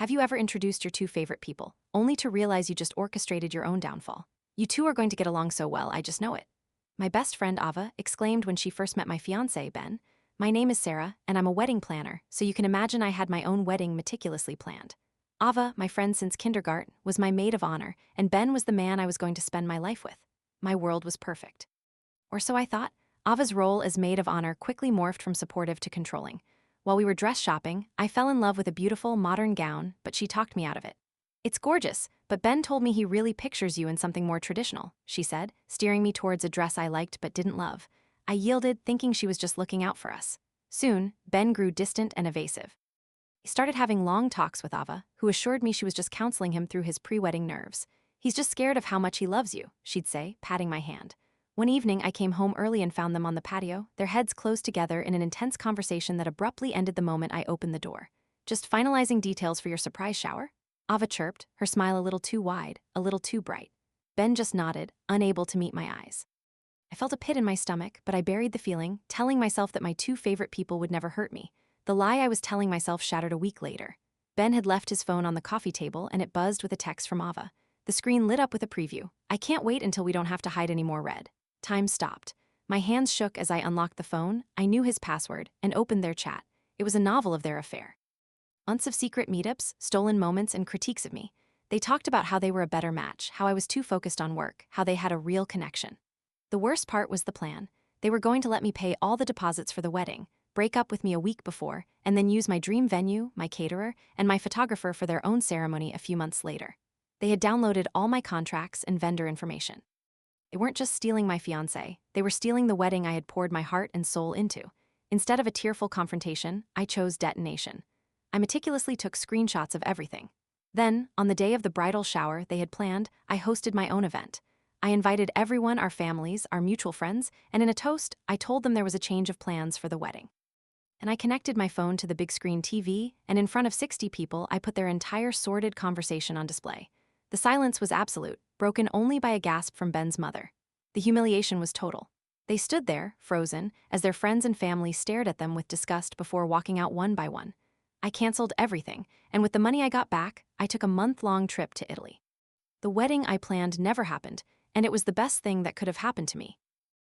Have you ever introduced your two favorite people, only to realize you just orchestrated your own downfall? You two are going to get along so well, I just know it. My best friend Ava exclaimed when she first met my fiancé, Ben. My name is Sarah, and I'm a wedding planner, so you can imagine I had my own wedding meticulously planned. Ava, my friend since kindergarten, was my maid of honor, and Ben was the man I was going to spend my life with. My world was perfect. Or so I thought. Ava's role as maid of honor quickly morphed from supportive to controlling. While we were dress shopping, I fell in love with a beautiful, modern gown, but she talked me out of it. It's gorgeous, but Ben told me he really pictures you in something more traditional, she said, steering me towards a dress I liked but didn't love. I yielded, thinking she was just looking out for us. Soon, Ben grew distant and evasive. He started having long talks with Ava, who assured me she was just counseling him through his pre-wedding nerves. He's just scared of how much he loves you, she'd say, patting my hand. One evening, I came home early and found them on the patio, their heads close together in an intense conversation that abruptly ended the moment I opened the door. Just finalizing details for your surprise shower? Ava chirped, her smile a little too wide, a little too bright. Ben just nodded, unable to meet my eyes. I felt a pit in my stomach, but I buried the feeling, telling myself that my two favorite people would never hurt me. The lie I was telling myself shattered a week later. Ben had left his phone on the coffee table and it buzzed with a text from Ava. The screen lit up with a preview. I can't wait until we don't have to hide any more red. Time stopped. My hands shook as I unlocked the phone. I knew his password and opened their chat. It was a novel of their affair. Months of secret meetups, stolen moments, and critiques of me. They talked about how they were a better match, how I was too focused on work, how they had a real connection. The worst part was the plan. They were going to let me pay all the deposits for the wedding, break up with me a week before, and then use my dream venue, my caterer, and my photographer for their own ceremony a few months later. They had downloaded all my contracts and vendor information. They weren't just stealing my fiancé, they were stealing the wedding I had poured my heart and soul into. Instead of a tearful confrontation, I chose detonation. I meticulously took screenshots of everything. Then, on the day of the bridal shower they had planned, I hosted my own event. I invited everyone, our families, our mutual friends, and in a toast, I told them there was a change of plans for the wedding. And I connected my phone to the big screen TV, and in front of 60 people, I put their entire sordid conversation on display. The silence was absolute, broken only by a gasp from Ben's mother. The humiliation was total. They stood there, frozen, as their friends and family stared at them with disgust before walking out one by one. I canceled everything, and with the money I got back, I took a month-long trip to Italy. The wedding I planned never happened, and it was the best thing that could have happened to me.